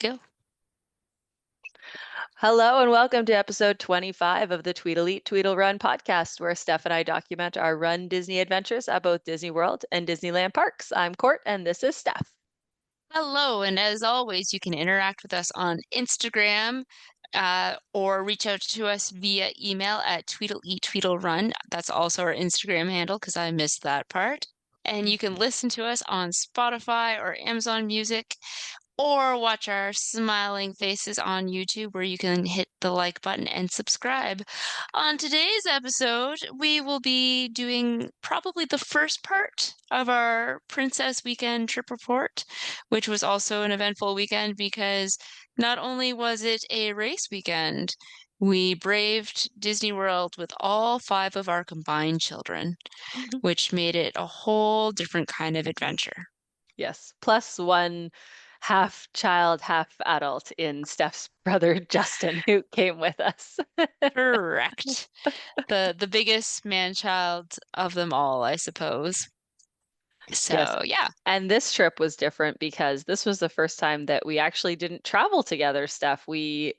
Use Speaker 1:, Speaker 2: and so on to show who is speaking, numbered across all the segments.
Speaker 1: Go.
Speaker 2: Hello and welcome to episode 25 of the Tweedle Eat Tweedle Run podcast, where Steph and I document our Run Disney adventures at both Disney World and Disneyland parks. I'm Court and this is Steph.
Speaker 1: Hello, and as always, you can interact with us on Instagram or reach out to us via email at tweedleeattweedlerun. That's also our Instagram handle because I missed that part. And you can listen to us on Spotify or Amazon Music or watch our smiling faces on YouTube where you can hit the like button and subscribe. On today's episode, we will be doing probably the first part of our Princess Weekend trip report, which was also an eventful weekend because not only was it a race weekend, we braved Disney World with all five of our combined children, which made it a whole different kind of adventure.
Speaker 2: Yes, plus one half child, half adult in Steph's brother Justin, who came with us.
Speaker 1: Correct. The biggest man-child of them all, I suppose.
Speaker 2: Yes.
Speaker 1: So, yeah.
Speaker 2: And this trip was different because this was the first time that we actually didn't travel together, Steph. We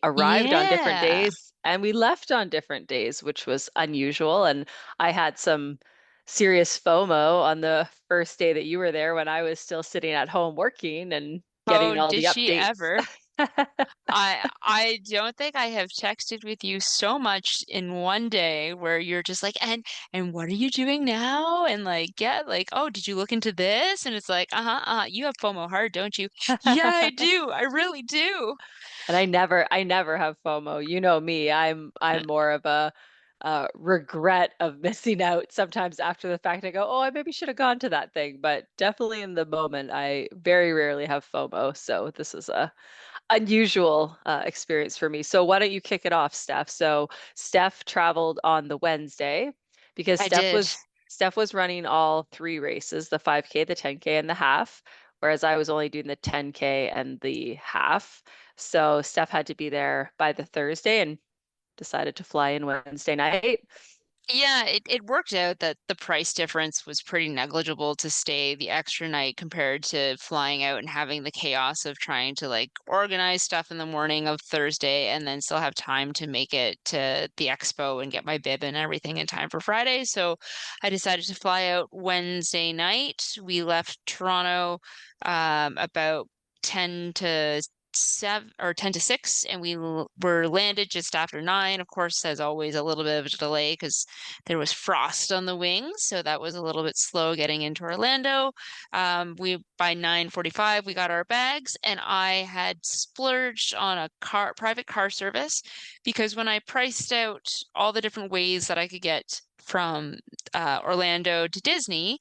Speaker 2: arrived on different
Speaker 1: Yeah.
Speaker 2: days and we left on different days, which was unusual. And I had some serious FOMO on the first day that you were there when I was still sitting at home working and
Speaker 1: Oh,
Speaker 2: getting all
Speaker 1: did
Speaker 2: the
Speaker 1: she
Speaker 2: updates.
Speaker 1: ever? I don't think I have texted with you so much in one day where you're just like, and what are you doing now? And like, yeah, like, oh, did you look into this? And it's like, you have FOMO hard, don't you? Yeah, I do. I really do.
Speaker 2: And I never have FOMO. You know me. I'm more of a regret of missing out. Sometimes after the fact, I go, "Oh, I maybe should have gone to that thing." But definitely in the moment, I very rarely have FOMO. So this is a unusual experience for me. So why don't you kick it off, Steph? So Steph traveled on the Wednesday because
Speaker 1: I did.
Speaker 2: Steph was running all three races, the 5K, the 10K, and the half, whereas I was only doing the 10K and the half. So Steph had to be there by the Thursday and decided to fly in Wednesday night.
Speaker 1: Yeah, it worked out that the price difference was pretty negligible to stay the extra night compared to flying out and having the chaos of trying to like organize stuff in the morning of Thursday and then still have time to make it to the expo and get my bib and everything in time for Friday. So I decided to fly out Wednesday night. We left Toronto about 10 to 7 or 10 to 6 and were landed just after 9. Of course, as always, a little bit of a delay because there was frost on the wings, so that was a little bit slow getting into Orlando. We by 9:45 we got our bags, and I had splurged on a private car service because when I priced out all the different ways that I could get from Orlando to Disney,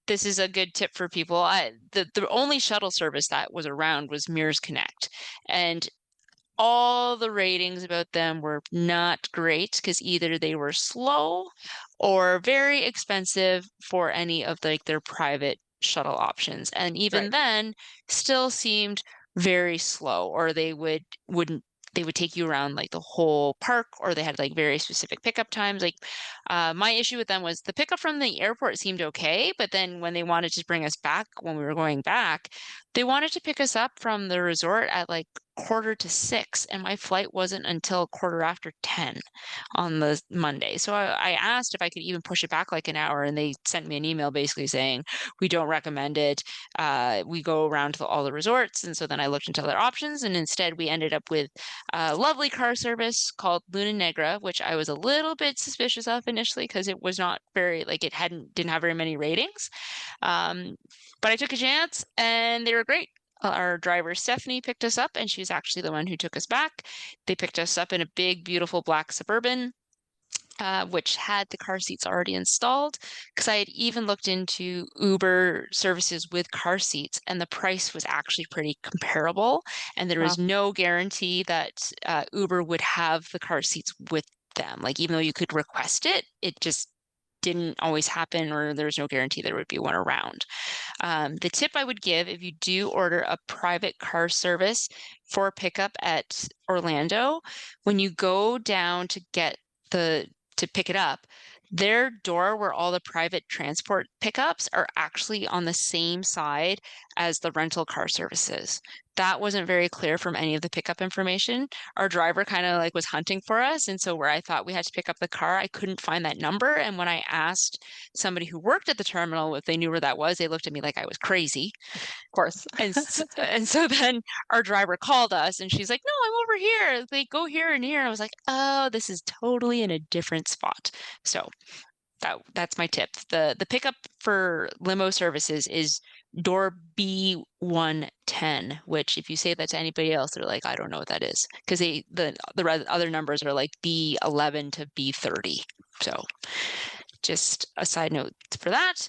Speaker 1: this is a good tip for people. The only shuttle service that was around was Mears Connect, and all the ratings about them were not great because either they were slow or very expensive for any of like their private shuttle options. And even
Speaker 2: Right.
Speaker 1: then, still seemed very slow, or wouldn't they would take you around like the whole park, or they had like very specific pickup times. Like my issue with them was the pickup from the airport seemed okay, but then when they wanted to bring us back when we were going back, they wanted to pick us up from the resort at like quarter to 6, and my flight wasn't until quarter after 10 on the Monday. So I asked if I could even push it back like an hour, and they sent me an email basically saying, we don't recommend it. We go around to all the resorts. And so then I looked into other options, and instead we ended up with a lovely car service called Luna Negra, which I was a little bit suspicious of initially because it was not very, like, it didn't have very many ratings. Um, but I took a chance and they were great. Our driver Stephanie picked us up, and she's actually the one who took us back. They picked us up in a big, beautiful black Suburban, which had the car seats already installed. Because I had even looked into Uber services with car seats, and the price was actually pretty comparable. And there was
Speaker 2: Wow.
Speaker 1: no guarantee that Uber would have the car seats with them. Like, even though you could request it, it just didn't always happen, or there was no guarantee there would be one around. The tip I would give if you do order a private car service for pickup at Orlando, when you go down to get to pick it up, their door where all the private transport pickups are actually on the same side as the rental car services that wasn't very clear from any of the pickup information. Our driver kind of like was hunting for us. And so where I thought we had to pick up the car, I couldn't find that number. And when I asked somebody who worked at the terminal if they knew where that was, they looked at me like I was crazy.
Speaker 2: Of course.
Speaker 1: And so then our driver called us and she's like, "No, I'm over here. They go here and here." And I was like, "Oh, this is totally in a different spot." So that's my tip. The pickup for limo services is door B110, which if you say that to anybody else, they're like, "I don't know what that is," because the other numbers are like B11 to B30. So just a side note for that.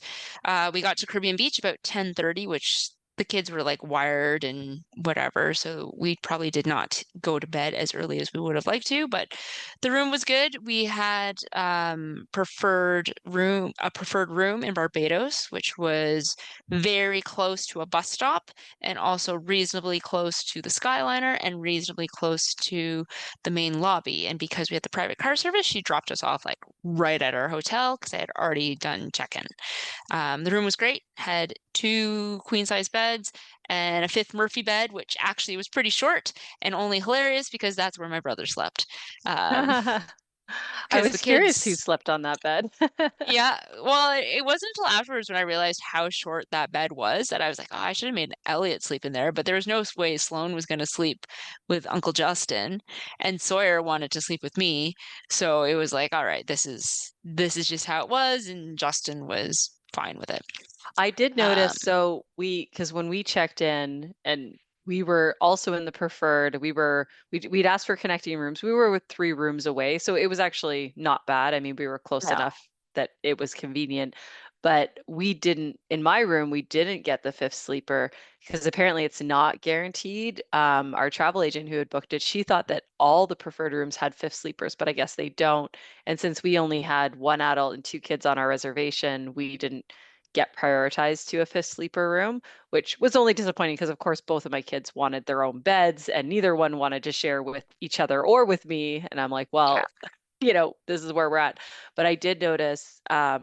Speaker 1: We got to Caribbean Beach about 10:30, which the kids were like wired and whatever, so we probably did not go to bed as early as we would have liked to, but the room was good. We had a preferred room in Barbados, which was very close to a bus stop and also reasonably close to the Skyliner and reasonably close to the main lobby. And because we had the private car service, she dropped us off like right at our hotel because I had already done check-in. The room was great, had two queen size beds and a fifth Murphy bed, which actually was pretty short and only hilarious because that's where my brother slept. Um,
Speaker 2: I
Speaker 1: because the
Speaker 2: was curious who
Speaker 1: kids,
Speaker 2: slept on that bed.
Speaker 1: yeah, well, it wasn't until afterwards when I realized how short that bed was that I was like, oh, I should have made Elliot sleep in there. But there was no way Sloan was going to sleep with Uncle Justin, and Sawyer wanted to sleep with me. So it was like, all right, this is just how it was, and Justin was fine with it.
Speaker 2: I did
Speaker 1: Um,
Speaker 2: notice, so because when we checked in and we were also in the preferred, we'd asked for connecting rooms. We were with 3 rooms away, so it was actually not bad. I mean, we were close
Speaker 1: no,
Speaker 2: enough that it was convenient, but we didn't, in my room, we didn't get the fifth sleeper because apparently it's not guaranteed. Our travel agent who had booked it, she thought that all the preferred rooms had fifth sleepers, but I guess they don't. And since we only had one adult and 2 kids on our reservation, we didn't get prioritized to a fifth sleeper room, which was only disappointing because, of course, both of my kids wanted their own beds and neither one wanted to share with each other or with me. And I'm like,
Speaker 1: yeah,
Speaker 2: well, this is where we're at. But I did notice that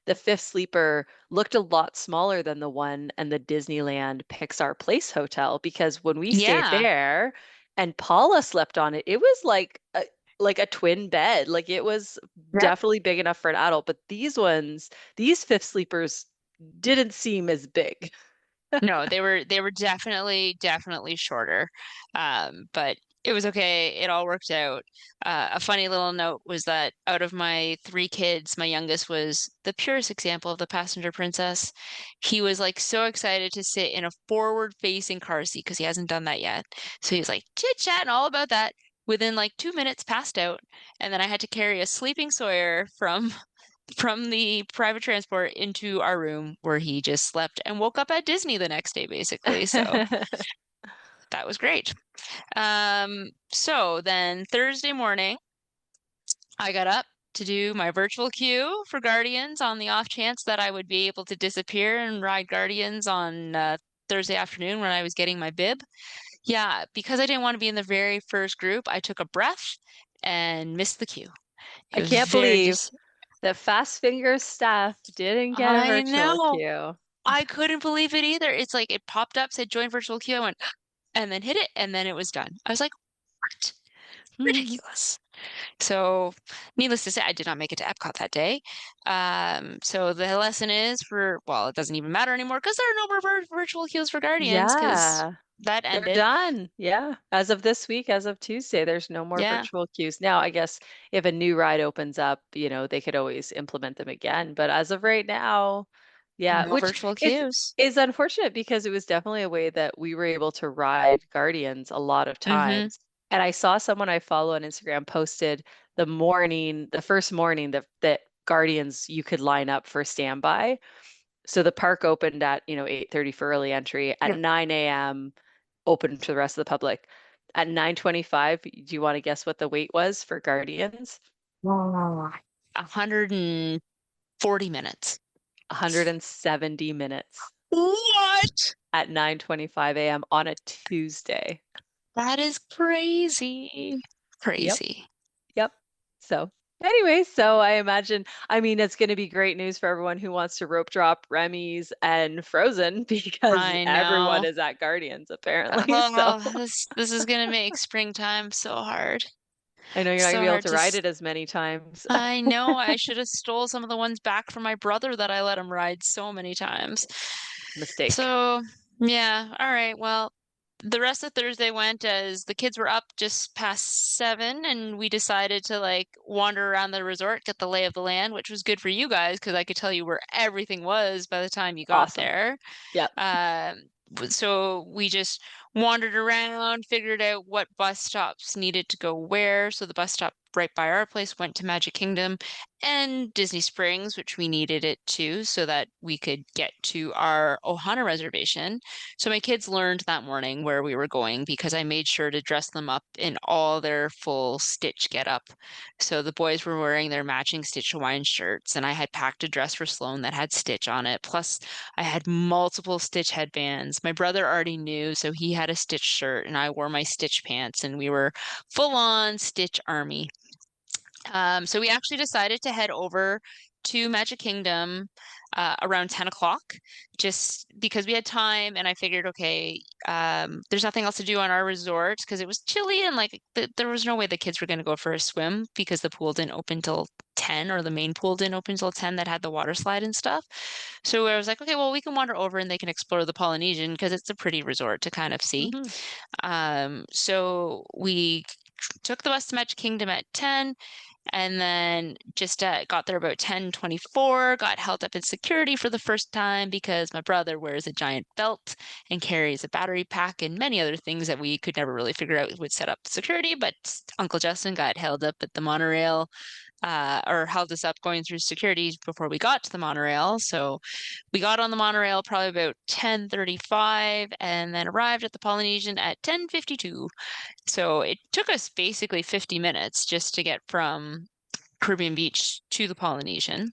Speaker 2: the fifth sleeper looked a lot smaller than the one and the Disneyland Pixar Place Hotel because when we stayed
Speaker 1: yeah.
Speaker 2: there and Paula slept on it, it was like a twin bed. Like it was
Speaker 1: Yep.
Speaker 2: definitely big enough for an adult, but these fifth sleepers didn't seem as big.
Speaker 1: No, they were definitely shorter. But it was okay. It all worked out. A funny little note was that out of my three kids, my youngest was the purest example of the passenger princess. He was like so excited to sit in a forward-facing car seat because he hasn't done that yet. So he was like chit-chatting all about that. Within like 2 minutes, passed out, and then I had to carry a sleeping Sawyer from the private transport into our room where he just slept and woke up at Disney the next day, basically. So that was great. So then Thursday morning, I got up to do my virtual queue for Guardians on the off chance that I would be able to disappear and ride Guardians on Thursday afternoon when I was getting my bib. Yeah, because I didn't want to be in the very first group, I took a breath and missed the queue. It
Speaker 2: I
Speaker 1: was
Speaker 2: can't
Speaker 1: very
Speaker 2: believe
Speaker 1: dis
Speaker 2: that Fast Finger staff didn't get a
Speaker 1: I
Speaker 2: virtual
Speaker 1: know.
Speaker 2: queue.
Speaker 1: I couldn't believe it either. It's like it popped up, said join virtual queue. I went and then hit it, and then it was done. I was like, what? Ridiculous. So, needless to say, I did not make it to Epcot that day. So the lesson is well, it doesn't even matter anymore because there are no more virtual queues for Guardians because
Speaker 2: Yeah.
Speaker 1: that
Speaker 2: They're
Speaker 1: ended.
Speaker 2: done. Yeah. As of this week, as of Tuesday, there's no more
Speaker 1: Yeah,
Speaker 2: virtual queues. Now, I guess if a new ride opens up, they could always implement them again. But as of right now, yeah,
Speaker 1: no
Speaker 2: which
Speaker 1: virtual
Speaker 2: is
Speaker 1: queues.
Speaker 2: is unfortunate because it was definitely a way that we were able to ride Guardians a lot of
Speaker 1: Mm-hmm.
Speaker 2: times. And I saw someone I follow on Instagram posted the first morning that Guardians you could line up for standby. So the park opened at, 8:30 for early entry. At
Speaker 1: Yep.
Speaker 2: 9 a.m., open to the rest of the public. At 9:25, do you want to guess what the wait was for Guardians?
Speaker 1: 140 minutes.
Speaker 2: 170 minutes
Speaker 1: What?
Speaker 2: at 9:25 a.m. on a Tuesday.
Speaker 1: That is crazy.
Speaker 2: Yep.
Speaker 1: Crazy.
Speaker 2: Yep. So Anyway, so I imagine, I mean, it's going to be great news for everyone who wants to rope drop Remy's and Frozen because
Speaker 1: I
Speaker 2: everyone
Speaker 1: know.
Speaker 2: is at Guardians apparently. So
Speaker 1: Oh, this is gonna make springtime so hard.
Speaker 2: I know you're not going to
Speaker 1: So
Speaker 2: be able
Speaker 1: hard
Speaker 2: to
Speaker 1: to
Speaker 2: ride it as many times.
Speaker 1: I know I should have stole some of the ones back from my brother that I let him ride so many times.
Speaker 2: Mistake.
Speaker 1: So, yeah, all right. Well, the rest of Thursday went as the kids were up just past 7, and we decided to like wander around the resort, get the lay of the land, which was good for you guys because I could tell you where everything was by the time you got
Speaker 2: Awesome.
Speaker 1: there.
Speaker 2: Yep.
Speaker 1: Um, so we just wandered around, figured out what bus stops needed to go where. So the bus stop right by our place went to Magic Kingdom and Disney Springs, which we needed it to so that we could get to our Ohana reservation. So my kids learned that morning where we were going because I made sure to dress them up in all their full Stitch get up. So the boys were wearing their matching Stitch Hawaiian shirts, and I had packed a dress for Sloan that had Stitch on it. Plus, I had multiple Stitch headbands. My brother already knew, so he had a Stitch shirt, and I wore my Stitch pants, and we were full on Stitch Army. So we actually decided to head over to Magic Kingdom around 10 o'clock, just because we had time. And I figured, okay, there's nothing else to do on our resort because it was chilly and like there was no way the kids were going to go for a swim because the pool didn't open till 10 or the main pool didn't open till 10 that had the water slide and stuff. So I was like, okay, well, we can wander over and they can explore the Polynesian because it's a pretty resort to kind of see.
Speaker 2: Hmm.
Speaker 1: So we took the bus to Magic Kingdom at 10 and then just got there about 10:24, got held up in security for the first time because my brother wears a giant belt and carries a battery pack and many other things that we could never really figure out would set up security. But Uncle Justin got held up at the monorail, or held us up going through security before we got to the monorail. So we got on the monorail probably about 10:35 and then arrived at the Polynesian at 10:52. So it took us basically 50 minutes just to get from Caribbean Beach to the Polynesian.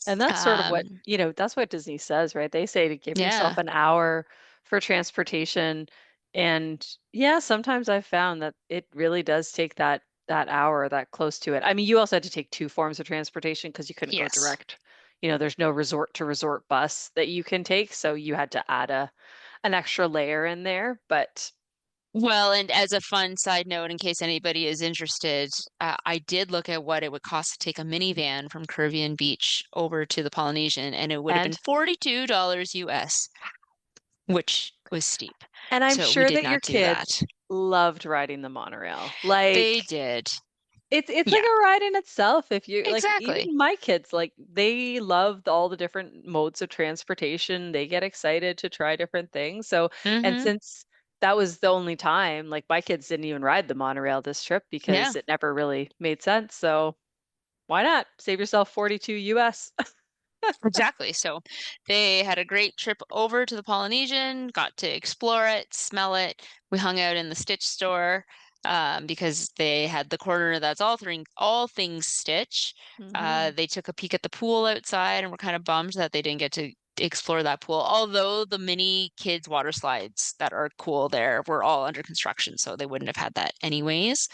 Speaker 2: And that's sort of what,
Speaker 1: Um,
Speaker 2: that's what Disney says, right? They say to give yourself
Speaker 1: yeah.
Speaker 2: an hour for transportation. And yeah, sometimes I've found that it really does take that hour, that close to it. I mean, you also had to take two forms of transportation because you couldn't go
Speaker 1: Yes.
Speaker 2: direct. There's no resort to resort bus that you can take, so you had to add an extra layer in there. But
Speaker 1: Well, and as a fun side note, in case anybody is interested, I did look at what it would cost to take a minivan from Caribbean Beach over to the Polynesian, and it would have been
Speaker 2: and
Speaker 1: $42 US, which was steep.
Speaker 2: and I'm
Speaker 1: So we
Speaker 2: sure
Speaker 1: did
Speaker 2: that your
Speaker 1: not do
Speaker 2: kids
Speaker 1: that.
Speaker 2: loved riding the monorail.
Speaker 1: They
Speaker 2: Like
Speaker 1: did.
Speaker 2: it's like
Speaker 1: Yeah,
Speaker 2: a ride in itself. If you like,
Speaker 1: exactly.
Speaker 2: even my kids, like they love all the different modes of transportation. They get excited to try different things. So, and
Speaker 1: Mm-hmm.
Speaker 2: since that was the only time, like my kids didn't even ride the monorail this trip
Speaker 1: Yeah.
Speaker 2: because it never really made sense. So why not save yourself 42 US?
Speaker 1: Exactly. So they had a great trip over to the Polynesian, got to explore it, smell it. We hung out in the Stitch store because they had the corner that's all things Stitch.
Speaker 2: Hmm.
Speaker 1: They took a peek at the pool outside and were kind of bummed that they didn't get to explore that pool. Although the mini kids water slides that are cool there were all under construction, so they wouldn't have had that anyways.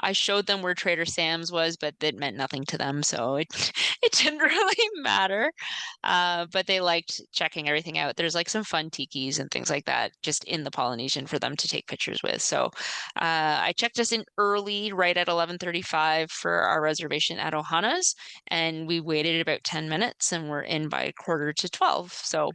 Speaker 1: I showed them where Trader Sam's was, but it meant nothing to them, so it it didn't really matter. But they liked checking everything out. There's like some fun tikis and things like that just in the Polynesian for them to take pictures with. So I checked us in early, right at 11:35 for our reservation at Ohana's, and we waited about 10 minutes and we're in by quarter to 12. So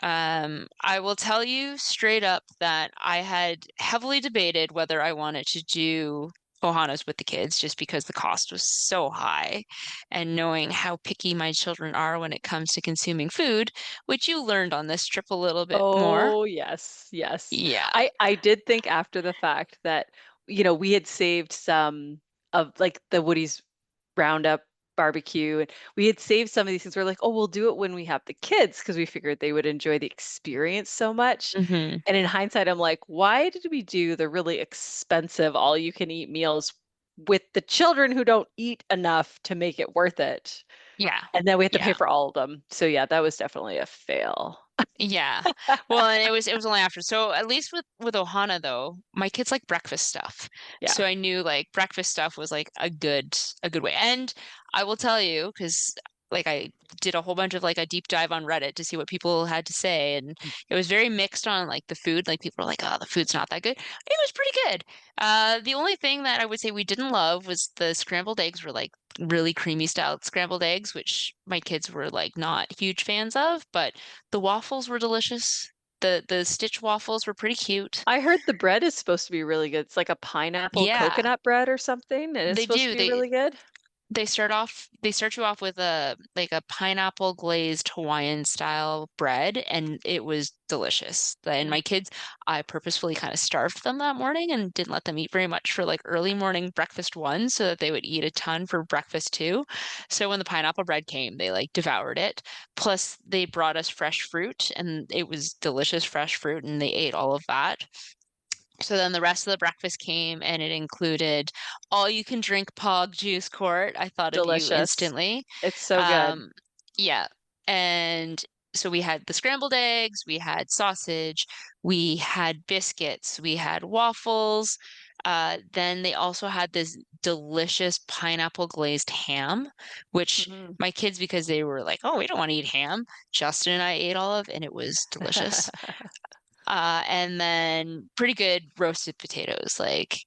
Speaker 1: I will tell you straight up that I had heavily debated whether I wanted to do Ohana's with the kids just because the cost was so high. And knowing how picky my children are when it comes to consuming food, which you learned on this trip a little bit more.
Speaker 2: Oh, yes, yes.
Speaker 1: Yeah.
Speaker 2: I did think after the fact that, we had saved some of like the Woody's Roundup barbecue, and we had saved some of these things. We're like, oh, we'll do it when we have the kids because we figured they would enjoy the experience so much.
Speaker 1: Hmm.
Speaker 2: And in hindsight, I'm like, why did we do the really expensive all you can eat meals with the children who don't eat enough to make it worth it?
Speaker 1: Yeah.
Speaker 2: And then we have to pay
Speaker 1: Yeah.
Speaker 2: for all of them. So yeah, that was definitely a fail.
Speaker 1: Yeah. Well, and it was only after. So at least with Ohana though, my kids like breakfast stuff.
Speaker 2: Yeah.
Speaker 1: So I knew like breakfast stuff was like a good way. And I will tell you, because like I did a whole bunch of like a deep dive on Reddit to see what people had to say, and it was very mixed on like the food. Like people were like, "Oh, the food's not that good." It was pretty good. The only thing that I would say we didn't love was the scrambled eggs were like really creamy style scrambled eggs, which my kids were like not huge fans of, but the waffles were delicious. The Stitch waffles were pretty cute.
Speaker 2: I heard the bread is supposed to be really good. It's like a pineapple
Speaker 1: Yeah,
Speaker 2: coconut bread or something, and it's
Speaker 1: they
Speaker 2: supposed to
Speaker 1: do.
Speaker 2: be
Speaker 1: They
Speaker 2: really good.
Speaker 1: they start you off with a like a pineapple glazed Hawaiian style bread, and it was delicious. And
Speaker 2: Mm.
Speaker 1: my kids, I purposefully kind of starved them that morning and didn't let them eat very much for like early morning breakfast one so that they would eat a ton for breakfast two. So when the pineapple bread came, they like devoured it. Plus they brought us fresh fruit and it was delicious fresh fruit and they ate all of that. So then the rest of the breakfast came and it included all you can drink Pog juice quart. I thought of you
Speaker 2: Delicious.
Speaker 1: instantly.
Speaker 2: It's so good.
Speaker 1: Um, yeah. And so we had the scrambled eggs, we had sausage, we had biscuits, we had waffles. Then they also had this delicious pineapple glazed ham, which
Speaker 2: Mhm.
Speaker 1: my kids, because they were like, oh, we don't want to eat ham, Justin and I ate all of, and it was delicious. And then pretty good roasted potatoes, like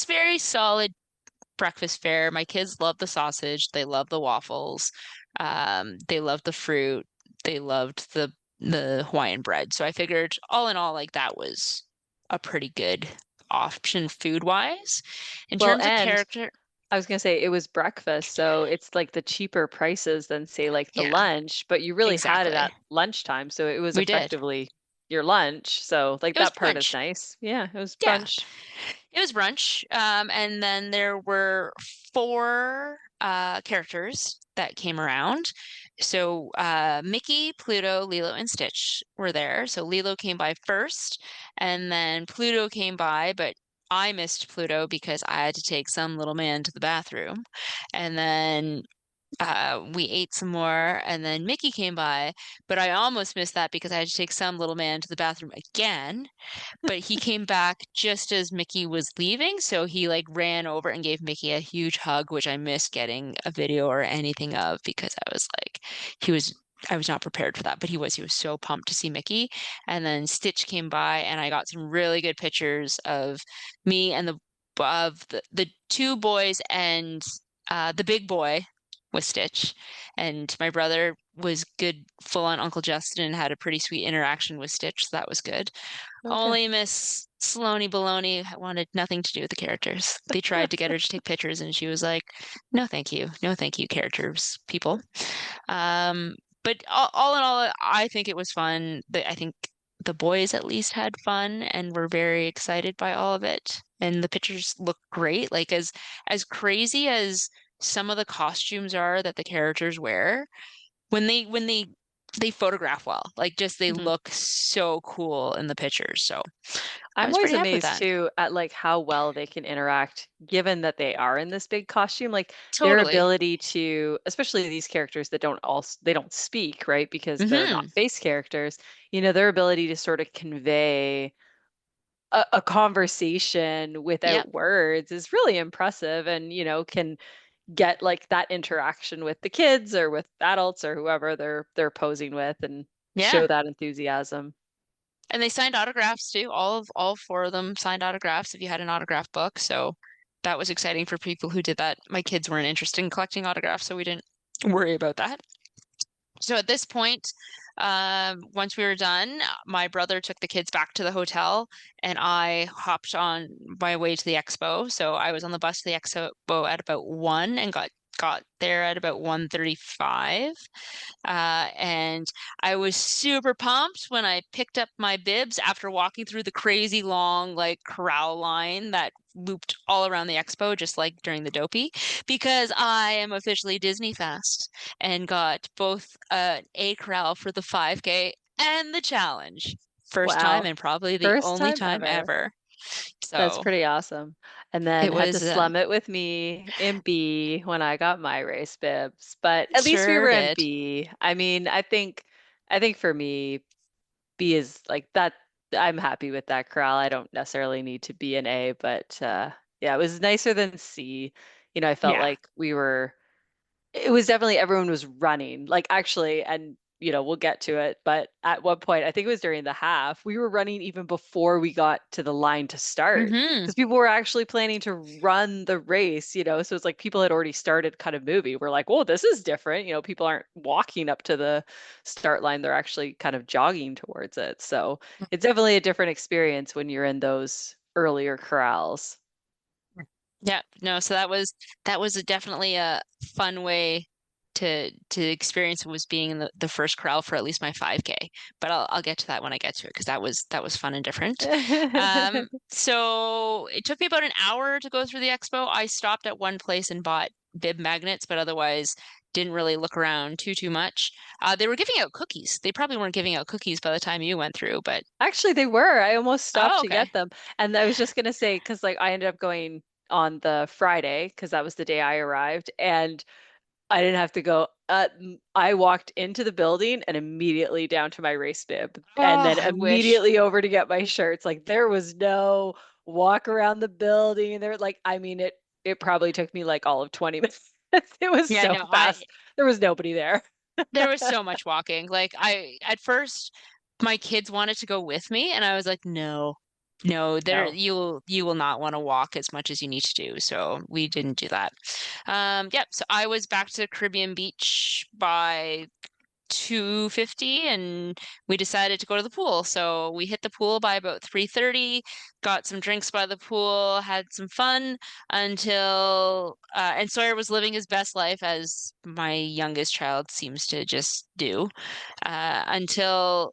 Speaker 1: very solid breakfast fare. My kids love the sausage, they love the waffles, they love the fruit, they loved the Hawaiian bread. So I figured all in all, like that was a pretty good option food wise. In
Speaker 2: Well,
Speaker 1: terms of
Speaker 2: and
Speaker 1: character,
Speaker 2: I was gonna say it was breakfast, so it's like the cheaper prices than say like the
Speaker 1: yeah,
Speaker 2: lunch, but you really had it
Speaker 1: exactly.
Speaker 2: at lunchtime, so it was
Speaker 1: We did.
Speaker 2: effectively your lunch. So like
Speaker 1: It was
Speaker 2: that part is
Speaker 1: brunch.
Speaker 2: nice. Yeah, it was
Speaker 1: Yeah.
Speaker 2: brunch.
Speaker 1: It was brunch. And then there were four characters that came around. So Mickey, Pluto, Lilo, and Stitch were there. So Lilo came by first, and then Pluto came by, but I missed Pluto because I had to take some little man to the bathroom. And then we ate some more, and then Mickey came by, but I almost missed that because I had to take some little man to the bathroom again, but he came back just as Mickey was leaving, so he like ran over and gave Mickey a huge hug, which I missed getting a video or anything of because I was like he was I was not prepared for that, but he was so pumped to see Mickey. And then Stitch came by and I got some really good pictures of me and the two boys and the big boy with Stitch. And my brother was good full on Uncle Justin and had a pretty sweet interaction with Stitch, so that was good.
Speaker 2: Okay.
Speaker 1: Only Miss Sloane Baloney wanted nothing to do with the characters. They tried to get her to take pictures, and she was like, "No, thank you, no, thank you, characters, people." Um, but all in all, I think it was fun. I think the boys at least had fun and were very excited by all of it. And the pictures look great. Like as crazy as some of the costumes are that the characters wear, when they photograph well. Like just they
Speaker 2: Mhm.
Speaker 1: look so cool in the pictures. So I
Speaker 2: I'm
Speaker 1: was
Speaker 2: always
Speaker 1: pretty happy with
Speaker 2: amazed
Speaker 1: that.
Speaker 2: too at like how well they can interact given that they are in this big costume. Like their
Speaker 1: Totally.
Speaker 2: ability to, especially these characters that they don't speak, right? Because they're not
Speaker 1: Hmm.
Speaker 2: face characters, their ability to sort of convey a conversation
Speaker 1: Yep.
Speaker 2: without words is really impressive and, can get like that interaction with the kids or with adults or whoever they're posing with and
Speaker 1: Yeah.
Speaker 2: show that enthusiasm.
Speaker 1: And they signed autographs too. All four of them signed autographs if you had an autograph book. So that was exciting for people who did that. My kids weren't interested in collecting autographs, so we didn't worry about that. So at this point, once we were done, my brother took the kids back to the hotel, and I hopped on my way to the expo. So I was on the bus to the expo at about 1 and got there at about 1:35. And I was super pumped when I picked up my bibs after walking through the crazy long like corral line that looped all around the expo, just like during the Dopey, because I am officially Disney Fast and got both a corral for the 5K and the challenge. First time
Speaker 2: Wow.
Speaker 1: and probably the
Speaker 2: First
Speaker 1: only
Speaker 2: time
Speaker 1: time
Speaker 2: ever.
Speaker 1: ever.
Speaker 2: That's
Speaker 1: So
Speaker 2: pretty awesome. And then
Speaker 1: it
Speaker 2: had to
Speaker 1: was
Speaker 2: slum it with me in B when I got my race bibs. But at least we
Speaker 1: sure
Speaker 2: were in
Speaker 1: did.
Speaker 2: B. I mean, I think for me, B is like that. I'm happy with that corral. I don't necessarily need to be an A, but yeah, it was nicer than C. I felt
Speaker 1: Yeah.
Speaker 2: like it was definitely everyone was running. Like actually, and we'll get to it, but at one point, I think it was during the half, we were running even before we got to the line to start
Speaker 1: Hmm.
Speaker 2: because people were actually planning to run the race. So it's like people had already started kind of moving. We're like, "Whoa, this is different." People aren't walking up to the start line, they're actually kind of jogging towards it. So it's definitely a different experience when you're in those earlier corrals.
Speaker 1: Yeah, no, so that was definitely a fun way to experience was being in the first corral for at least my 5K. But I'll get to that when I get to it because that was fun and different. So it took me about an hour to go through the expo. I stopped at one place and bought bib magnets, but otherwise didn't really look around too much. They were giving out cookies. They probably weren't giving out cookies by the time you went through, but
Speaker 2: Actually, they were. I almost stopped
Speaker 1: oh,
Speaker 2: to
Speaker 1: okay.
Speaker 2: get them. And I was just gonna say, because like I ended up going on the Friday, because that was the day I arrived, and I didn't have to go. I walked into the building and immediately down to my race bib, and
Speaker 1: Oh,
Speaker 2: then
Speaker 1: I wish.
Speaker 2: immediately over to get my shirts. Like there was no walk around the building. There, like, I mean, it probably took me like all of 20 minutes. It was
Speaker 1: Yeah,
Speaker 2: so
Speaker 1: no, I
Speaker 2: fast. There was nobody there.
Speaker 1: there was so much walking. Like I at first my kids wanted to go with me and I was like, no. No, there
Speaker 2: No.
Speaker 1: you will not want to walk as much as you need to do. So we didn't do that. Yep, so I was back to Caribbean Beach by 2:50 and we decided to go to the pool. So we hit the pool by about 3:30, got some drinks by the pool, had some fun until and Sawyer was living his best life as my youngest child seems to just do until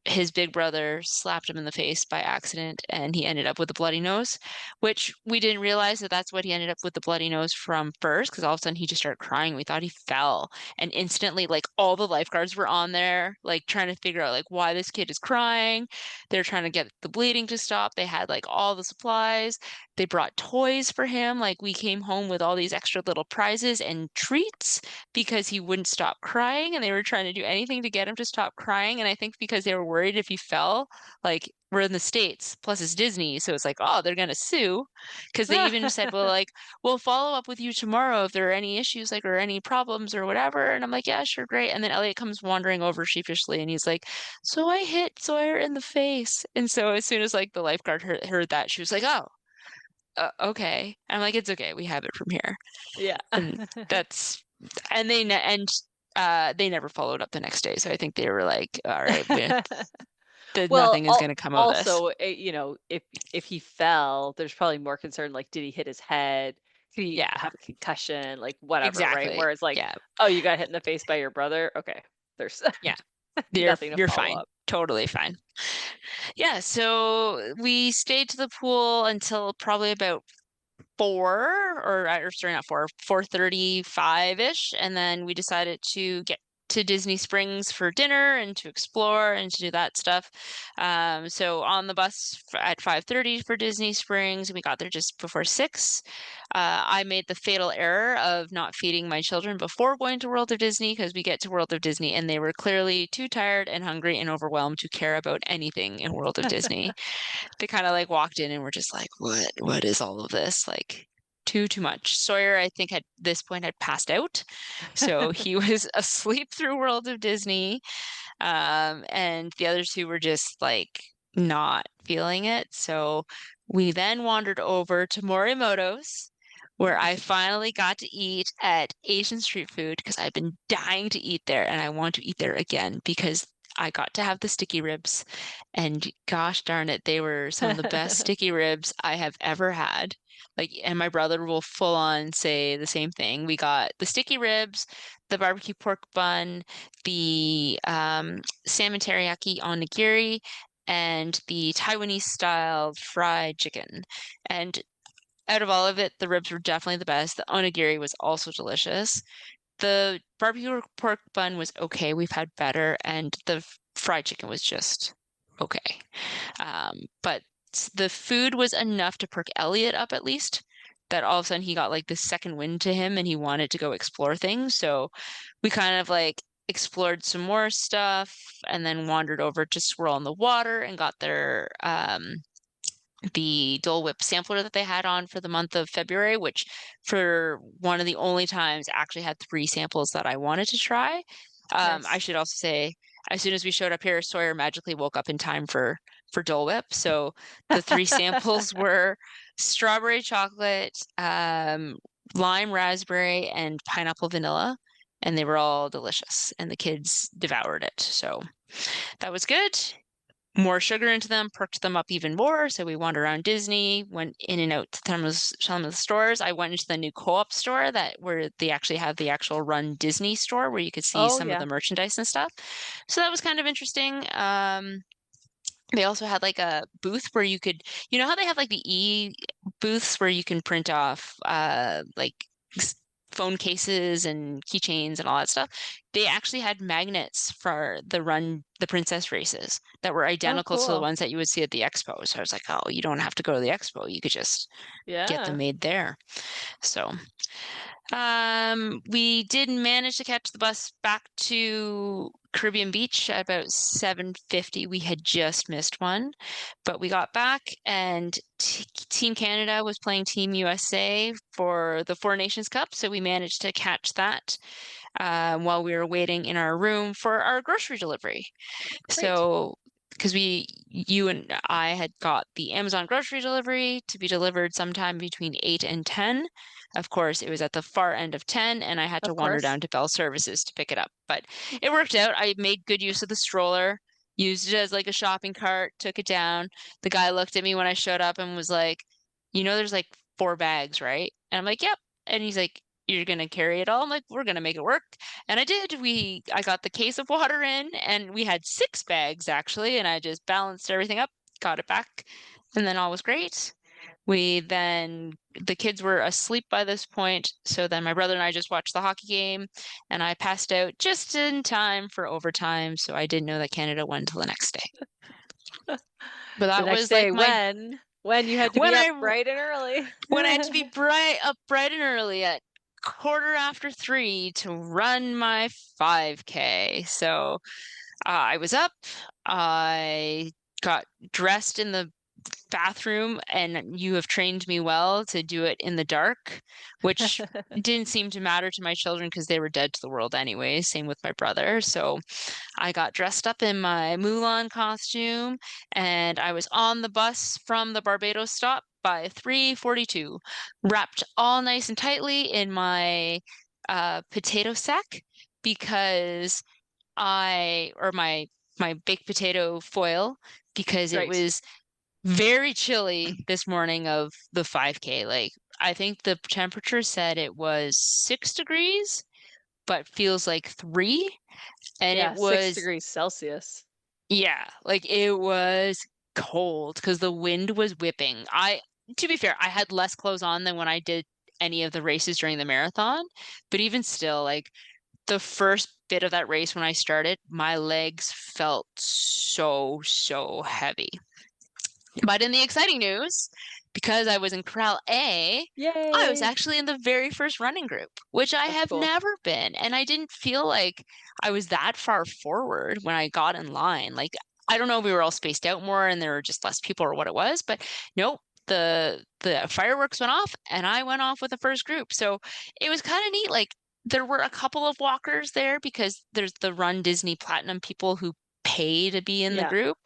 Speaker 1: his big brother slapped him in the face by accident and he ended up with a bloody nose, which we didn't realize that that's what he ended up with the bloody nose from first because all of a sudden he just started crying. We thought he fell and instantly like all the lifeguards were on there like trying to figure out like why this kid is crying. They're trying to get the bleeding to stop. They had like all the supplies. They brought toys for him. Like we came home with all these extra little prizes and treats because he wouldn't stop crying and they were trying to do anything to get him to stop crying. And I think because they were worried if he fell, like we're in the States, plus it's Disney, so it's like, oh, they're gonna sue. Because they even said, well, like, we'll follow up with you tomorrow if there are any issues, like, or any problems or whatever. And I'm like, yeah, sure, great. And then Elliot comes wandering over sheepishly and he's like, so I hit Sawyer in the face. And so as soon as like the lifeguard heard that, she was like, oh, okay. I'm like, it's okay. We have it from here.
Speaker 2: Yeah.
Speaker 1: And that's and they never followed up the next day. So I think they were like, all right,
Speaker 2: Well,
Speaker 1: nothing is going to come of this.
Speaker 2: also, if he fell, there's probably more concern like did he hit his head? Did he
Speaker 1: Yeah,
Speaker 2: have a concussion? Like whatever, right?
Speaker 1: exactly.
Speaker 2: Whereas like,
Speaker 1: Yeah,
Speaker 2: oh, you got hit in the face by your brother. Okay. There's
Speaker 1: yeah. You're
Speaker 2: nothing to
Speaker 1: you're
Speaker 2: follow
Speaker 1: fine.
Speaker 2: up.
Speaker 1: Totally fine. Yeah, so we stayed to the pool until probably about or sorry, not 4:35-ish, and then we decided to get to Disney Springs for dinner and to explore and to do that stuff. So on the bus at 5:30 for Disney Springs, we got there just before 6. I made the fatal error of not feeding my children before going to World of Disney because we get to World of Disney and they were clearly too tired and hungry and overwhelmed to care about anything in World of Disney. They kind of like walked in and were just like, what is all of this? Like too much. Sawyer, I think at this point had passed out. So he was asleep through World of Disney. And the other two were just like not feeling it. So we then wandered over to Morimoto's, where I finally got to eat at Asian street food because I've been dying to eat there and I want to eat there again because I got to have the sticky ribs. And gosh darn it, they were some of the best sticky ribs I have ever had. Like, and my brother will full on say the same thing. We got the sticky ribs, the barbecue pork bun, the salmon teriyaki onigiri, and the Taiwanese style fried chicken. And out of all of it, the ribs were definitely the best. The onigiri was also delicious. The barbecue pork bun was okay. We've had better, and the fried chicken was just okay. But the food was enough to perk Elliot up at least. That all of a sudden he got like this second wind to him and he wanted to go explore things. So we kind of like explored some more stuff, and then wandered over to Swirl in the Water and got their the Dole Whip sampler that they had on for the month of February, which for one of the only times actually had three samples that I wanted to try. I
Speaker 2: Nice.
Speaker 1: should also say, as soon as we showed up here, Sawyer magically woke up in time for Dole Whip. So the three samples were strawberry chocolate, lime raspberry, and pineapple vanilla, and they were all delicious, and the kids devoured it. So that was good. More sugar into them, perked them up even more. So we wandered around Disney, went in and out to some of the stores. I went into the new co-op store that where they actually have the actual Run Disney store where you could see
Speaker 2: Oh
Speaker 1: some of
Speaker 2: yeah.
Speaker 1: the merchandise and stuff. So that was kind of interesting. They also had like a booth where you could, you know how they have like the booths where you can print off like phone cases and keychains and all that stuff. They actually had magnets for the princess races that were
Speaker 2: Oh,
Speaker 1: identical to the
Speaker 2: cool.
Speaker 1: ones that you would see at the expo. So I was like, oh, you don't have to go to the expo. You could just get them
Speaker 2: Yeah.
Speaker 1: made there. So we did manage to catch the bus back to Caribbean Beach at about 7:50. We had just missed one, but we got back and Team Canada was playing Team USA for the Four Nations Cup, so we managed to catch that while we were waiting in our room for our grocery delivery.
Speaker 2: Great.
Speaker 1: So, because you and I had got the Amazon grocery delivery to be delivered sometime between 8 and 10. Of course, it was at the far end of 10, and I had to
Speaker 2: Of
Speaker 1: wander
Speaker 2: course.
Speaker 1: down to Bell Services to pick it up. But it worked out. I made good use of the stroller, used it as like a shopping cart, took it down. The guy looked at me when I showed up and was like, there's like four bags, right? And I'm like, yep. And he's like, you're gonna carry it all? I'm like, we're gonna make it work. And I did. I got the case of water in, and we had six bags actually, and I just balanced everything up, got it back, and then all was great. The kids were asleep by this point, so then my brother and I just watched the hockey game, and I passed out just in time for overtime, so I didn't know that Canada won till the next day. But
Speaker 2: The
Speaker 1: that
Speaker 2: next
Speaker 1: was like
Speaker 2: day
Speaker 1: my
Speaker 2: when you had to
Speaker 1: when
Speaker 2: be up
Speaker 1: I
Speaker 2: bright and early.
Speaker 1: when I had to be bright and early at quarter after 3 to run my 5K. So I was up. I got dressed in the bathroom, and you have trained me well to do it in the dark, which didn't seem to matter to my children because they were dead to the world anyway. Same with my brother. So I got dressed up in my Mulan costume, and I was on the bus from the Barbados stop by 3:42, wrapped all nice and tightly in my potato sack because or my baked potato foil because it
Speaker 2: Right.
Speaker 1: was very chilly this morning of the 5K. Like, I think the temperature said it was 6 degrees, but feels like 3. And it
Speaker 2: Yeah, six
Speaker 1: was,
Speaker 2: degrees Celsius.
Speaker 1: yeah, like it was cold because the wind was whipping. To be fair, I had less clothes on than when I did any of the races during the marathon. But even still, like the first bit of that race when I started, my legs felt so heavy. But in the exciting news, because I was in Corral A, I was
Speaker 2: Yay.
Speaker 1: actually in the very first running group, which I
Speaker 2: That's
Speaker 1: have
Speaker 2: cool.
Speaker 1: never been. And I didn't feel like I was that far forward when I got in line. Like, I don't know if we were all spaced out more and there were just less people or what it was, but nope, the fireworks went off and I went off with the first group. So it was kind of neat. Like, there were a couple of walkers there because there's the Run Disney Platinum people who pay to be in the
Speaker 2: Yeah.
Speaker 1: group.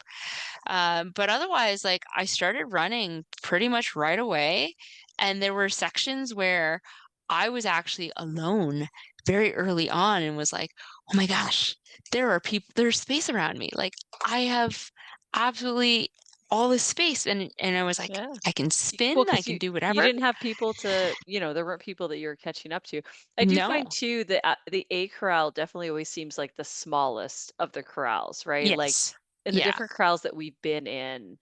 Speaker 1: But otherwise, like I started running pretty much right away. And there were sections where I was actually alone very early on and was like, oh my gosh, there are people, there's space around me. Like I have absolutely all this space. And I was like,
Speaker 2: Yeah.
Speaker 1: I can
Speaker 2: Well,
Speaker 1: spin, I
Speaker 2: because
Speaker 1: can do
Speaker 2: you
Speaker 1: whatever.
Speaker 2: didn't have people to, there weren't people that you were catching up to. I do
Speaker 1: No.
Speaker 2: find too that the A corral definitely always seems like the smallest of the corrals, right? Like
Speaker 1: Yes.
Speaker 2: in the
Speaker 1: Yeah.
Speaker 2: different corrals that we've been in,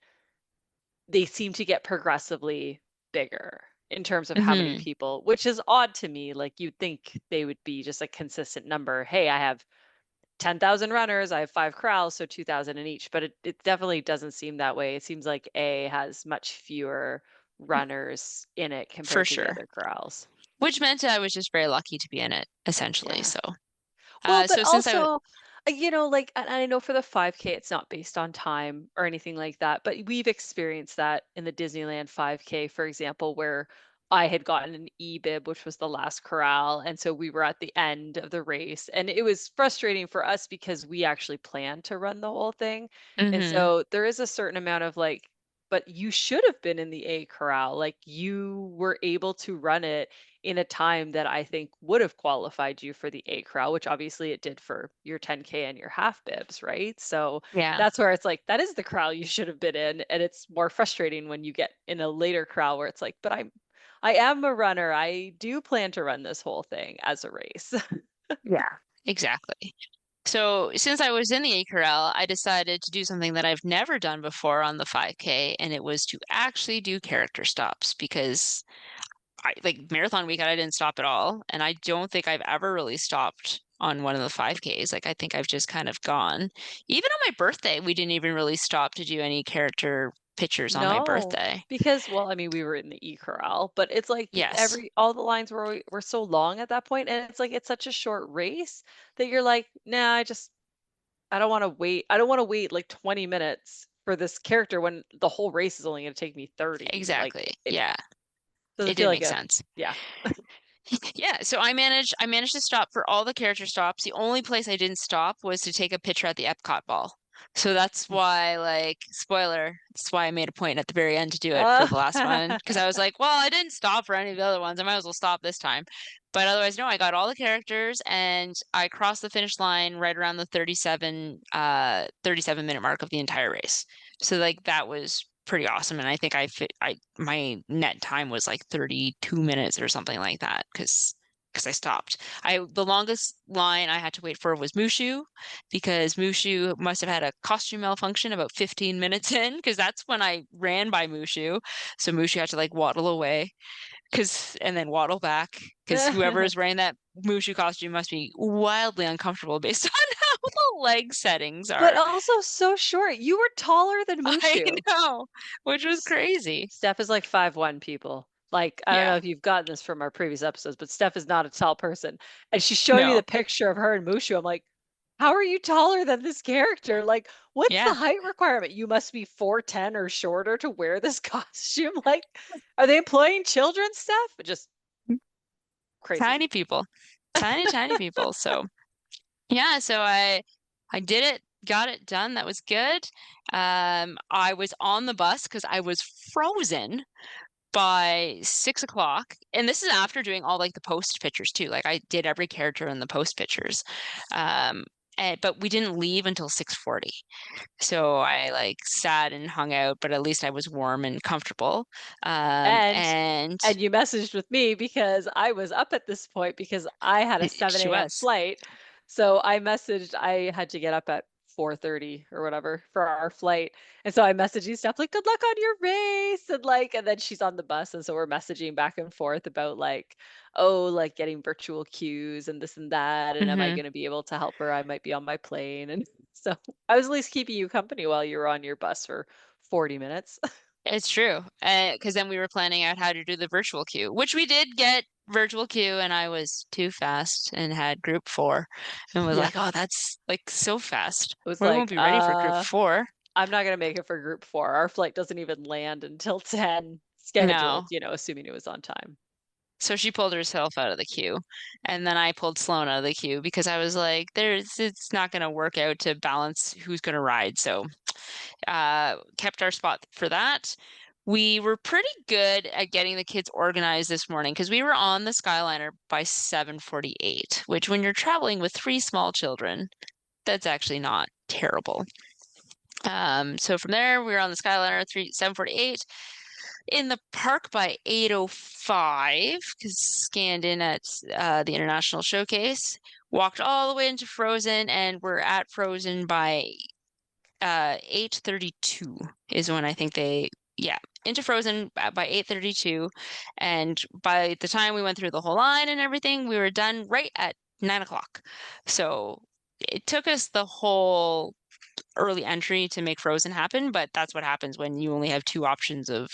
Speaker 2: they seem to get progressively bigger in terms of how many
Speaker 1: Hmm.
Speaker 2: people, which is odd to me. Like you'd think they would be just a consistent number. Hey, I have 10,000 runners, I have 5 corrals, so 2,000 in each, but it definitely doesn't seem that way. It seems like A has much fewer runners in it
Speaker 1: For
Speaker 2: compared to the
Speaker 1: sure.
Speaker 2: other corrals.
Speaker 1: Which meant I was just very lucky to be in it, essentially.
Speaker 2: Yeah.
Speaker 1: So
Speaker 2: Well, but
Speaker 1: So since I
Speaker 2: also, like, and I know for the 5K, it's not based on time or anything like that, but we've experienced that in the Disneyland 5K, for example, where I had gotten an e-bib, which was the last corral. And so we were at the end of the race. And it was frustrating for us because we actually planned to run the whole thing. And
Speaker 1: hmm
Speaker 2: so there is a certain amount of like, but you should have been in the A corral. Like you were able to run it in a time that I think would have qualified you for the A corral, which obviously it did for your 10K and your half bibs, right? So
Speaker 1: yeah.
Speaker 2: that's where it's like that is the corral you should have been in, and it's more frustrating when you get in a later corral where it's like, but I am a runner. I do plan to run this whole thing as a race.
Speaker 1: Yeah. Exactly. So since I was in the A Corral, I decided to do something that I've never done before on the 5K, and it was to actually do character stops because like marathon weekend, I didn't stop at all, and I don't think I've ever really stopped on one of the 5Ks. Like I think I've just kind of gone. Even on my birthday, we didn't even really stop to do any character pictures on my
Speaker 2: No,
Speaker 1: birthday.
Speaker 2: because well, I mean, we were in the e-corral, but it's like
Speaker 1: Yes,
Speaker 2: every all the lines were so long at that point, and it's like it's such a short race that you're like, nah, I don't want to wait. I don't want to wait like 20 minutes for this character when the whole race is only going to take me 30. Like
Speaker 1: exactly.
Speaker 2: it
Speaker 1: Yeah,
Speaker 2: doesn't
Speaker 1: it
Speaker 2: feel
Speaker 1: didn't
Speaker 2: like
Speaker 1: make
Speaker 2: a
Speaker 1: sense.
Speaker 2: yeah.
Speaker 1: Yeah, so I managed to stop for all the character stops. The only place I didn't stop was to take a picture at the Epcot ball. So that's why, like, spoiler, that's why I made a point at the very end to do it for
Speaker 2: Uh,
Speaker 1: the last one. Because I was like, well, I didn't stop for any of the other ones. I might as well stop this time. But otherwise, no, I got all the characters and I crossed the finish line right around the 37-minute mark of the entire race. So like that was pretty awesome. And I think my net time was like 32 minutes or something like that because I stopped. The longest line I had to wait for was Mushu because Mushu must have had a costume malfunction about 15 minutes in because that's when I ran by Mushu. So Mushu had to like waddle away because and then waddle back because whoever is wearing that Mushu costume must be wildly uncomfortable based on how the leg settings
Speaker 2: but
Speaker 1: are.
Speaker 2: also so short. You were taller than
Speaker 1: I
Speaker 2: Mushu.
Speaker 1: know, which was
Speaker 2: S-
Speaker 1: crazy.
Speaker 2: Steph is like 5'1" people. Like, I don't know
Speaker 1: Yeah.
Speaker 2: if you've gotten this from our previous episodes, but Steph is not a tall person. And she's showing me
Speaker 1: No.
Speaker 2: the picture of her and Mushu. I'm like, how are you taller than this character? Like, what's the
Speaker 1: Yeah.
Speaker 2: height requirement? You must be 4'10" or shorter to wear this costume. Like, are they employing children, Steph? Just crazy.
Speaker 1: Tiny people. Tiny, tiny people. So yeah, so I did it, got it done. That was good. I was on the bus because I was frozen by 6 o'clock. And this is after doing all like the post pictures too. Like I did every character in the post pictures. Um, but we didn't leave until 6:40. So I like sat and hung out, but at least I was warm and comfortable.
Speaker 2: And
Speaker 1: And
Speaker 2: and you messaged with me because I was up at this point because I had a 7
Speaker 1: she
Speaker 2: a.m.
Speaker 1: was.
Speaker 2: flight. So I messaged, I had to get up at 4:30 or whatever for our flight. And so I messaged you stuff like, good luck on your race. And like, and then she's on the bus. And so we're messaging back and forth about like, oh, like getting virtual queues and this and that. And am I
Speaker 1: hmm
Speaker 2: going to be able to help her? I might be on my plane. And so I was at least keeping you company while you were on your bus for 40 minutes.
Speaker 1: It's true. Because then we were planning out how to do the virtual queue, which we did get virtual queue, and I was too fast and had group four and was
Speaker 2: Yeah.
Speaker 1: like, oh, that's like so fast.
Speaker 2: It was
Speaker 1: We won't
Speaker 2: like,
Speaker 1: be ready for group four.
Speaker 2: I'm not gonna make it for group 4. Our flight doesn't even land until 10 scheduled,
Speaker 1: No.
Speaker 2: assuming it was on time.
Speaker 1: So she pulled herself out of the queue. And then I pulled Sloan out of the queue because I was like, it's not going to work out to balance who's going to ride. So kept our spot for that. We were pretty good at getting the kids organized this morning because we were on the Skyliner by 7:48, which when you're traveling with three small children, that's actually not terrible. So from there, we were on the Skyliner 7:48 in the park by 8:05 because scanned in at the International Showcase. Walked all the way into Frozen, and we're at Frozen by 8:32 is when I think yeah, into Frozen by 8:32. And by the time we went through the whole line and everything, we were done right at 9 o'clock. So it took us the whole early entry to make Frozen happen, but that's what happens when you only have two options of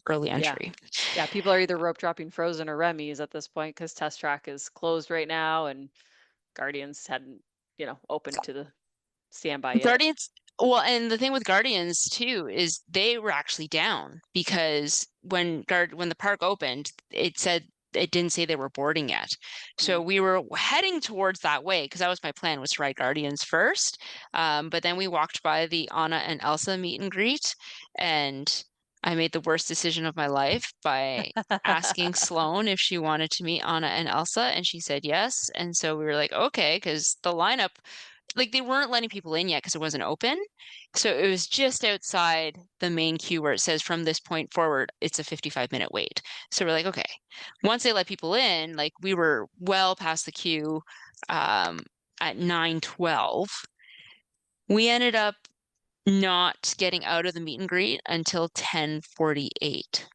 Speaker 1: early
Speaker 2: Yeah.
Speaker 1: entry.
Speaker 2: Yeah, people are either rope dropping Frozen or Remy's at this point because Test Track is closed right now, and Guardians hadn't, opened to the standby yet.
Speaker 1: Guardians, well, and the thing with Guardians too is they were actually down because when the park opened, it didn't say they were boarding yet. So
Speaker 2: Mm.
Speaker 1: we were heading towards that way because that was my plan was to ride Guardians first. But then we walked by the Anna and Elsa meet and greet, and I made the worst decision of my life by asking Sloane if she wanted to meet Anna and Elsa, and she said yes. And so we were like, okay, because the lineup like they weren't letting people in yet because it wasn't open. So it was just outside the main queue where it says from this point forward, it's a 55-minute wait. So we're like, okay. Once they let people in, like we were well past the queue um, at 9:12. We ended up not getting out of the meet and greet until 10:48,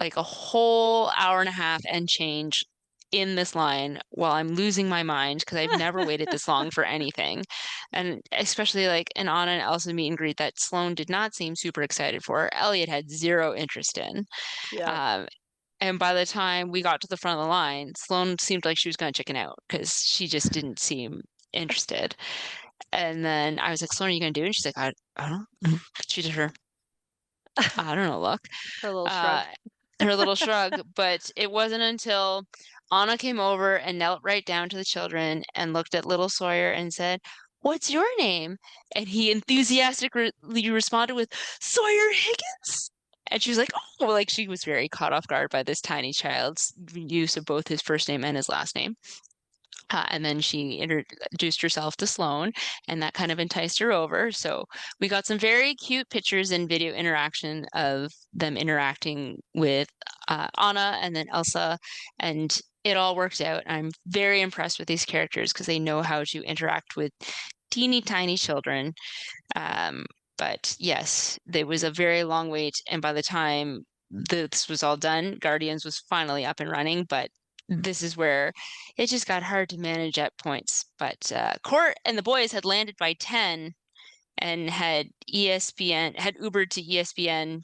Speaker 1: like a whole hour and a half and change in this line while I'm losing my mind because I've never waited this long for anything. And especially like an Anna and Elsa meet and greet that Sloane did not seem super excited for. Elliot had zero interest in.
Speaker 2: Yeah.
Speaker 1: Um, and by the time we got to the front of the line, Sloane seemed like she was going to chicken out because she just didn't seem interested. And then I was like, Sloane, are you going to do it? And she's like, I don't know. She did her, I don't know, look.
Speaker 2: Her little
Speaker 1: uh,
Speaker 2: shrug.
Speaker 1: her little shrug, but it wasn't until Anna came over and knelt right down to the children and looked at little Sawyer and said, "What's your name?" And he enthusiastically responded with, "Sawyer Higgins." And she was like, "Oh," like she was very caught off guard by this tiny child's use of both his first name and his last name. And then she introduced herself to Sloane, and that kind of enticed her over. So we got some very cute pictures and video interaction of them interacting with Anna and then Elsa, and it all worked out. I'm very impressed with these characters because they know how to interact with teeny tiny children. Um, but yes, there was a very long wait, and by the time this was all done, Guardians was finally up and running. But this is where it just got hard to manage at points. But Court and the boys had landed by 10 and had Ubered to ESPN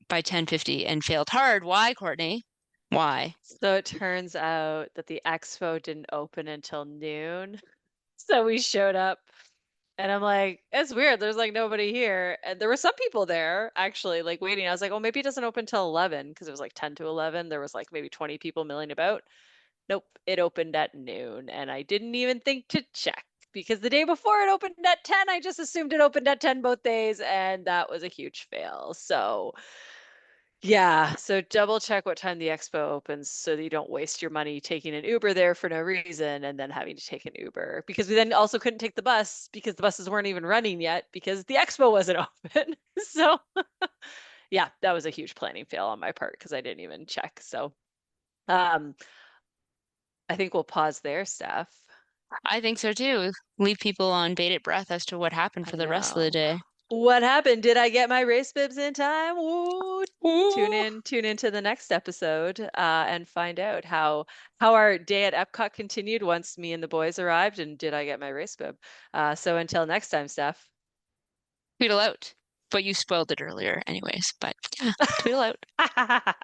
Speaker 1: by 10:50 and failed hard. Why, Courtney? Why?
Speaker 2: So it turns out that the expo didn't open until noon. So we showed up and I'm like, it's weird. There's like nobody here. And there were some people there actually like waiting. I was like, oh, maybe it doesn't open till 11 because it was like 10 to 11. There was like maybe 20 people milling about. Nope, it opened at noon. And I didn't even think to check because the day before it opened at 10, I just assumed it opened at 10 both days. And that was a huge fail. So yeah, so double check what time the expo opens so that you don't waste your money taking an Uber there for no reason and then having to take an Uber. Because we then also couldn't take the bus because the buses weren't even running yet because the expo wasn't open. So yeah, that was a huge planning fail on my part because I didn't even check. So um I think we'll pause there, Steph.
Speaker 1: I think so too. Leave people on bated breath as to what happened
Speaker 2: I
Speaker 1: for the rest of the
Speaker 2: know.
Speaker 1: day.
Speaker 2: What happened? Did I get my race bibs in time? Woo!
Speaker 1: Ooh.
Speaker 2: Tune into the next episode and find out how our day at Epcot continued once me and the boys arrived, and did I get my race bib? So until next time, Steph.
Speaker 1: Tweedle out. But you spoiled it earlier anyways. But yeah, tweedle out.